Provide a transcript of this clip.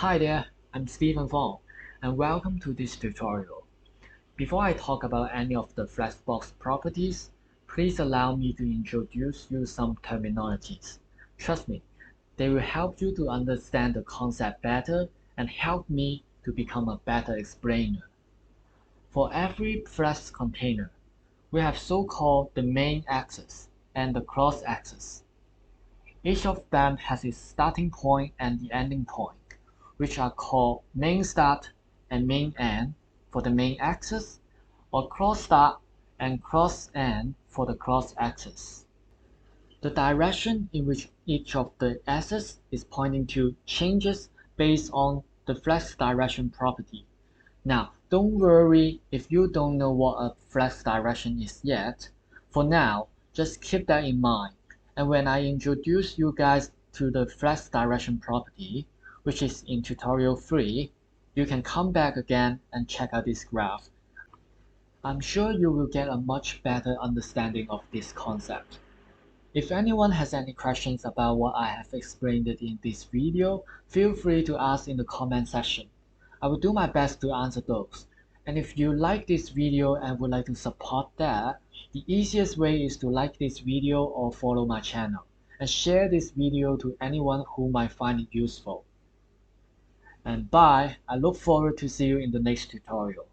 Hi there, I'm Stephen Fong, and welcome to this tutorial. Before I talk about any of the Flexbox properties, please allow me to introduce you some terminologies. Trust me, they will help you to understand the concept better and help me to become a better explainer. For every Flex container, we have so-called the main axis and the cross axis. Each of them has its starting point and the ending point, which are called main start and main end for the main axis, or cross start and cross end for the cross axis. The direction in which each of the axes is pointing to changes based on the flex direction property. Now, don't worry if you don't know what a flex direction is yet. For now, just keep that in mind. And when I introduce you guys to the flex direction property, which is in tutorial 3, you can come back again and check out this graph. I'm sure you will get a much better understanding of this concept. If anyone has any questions about what I have explained in this video, feel free to ask in the comment section. I will do my best to answer those. And if you like this video and would like to support that, the easiest way is to like this video or follow my channel, and share this video to anyone who might find it useful. And bye, I look forward to see you in the next tutorial.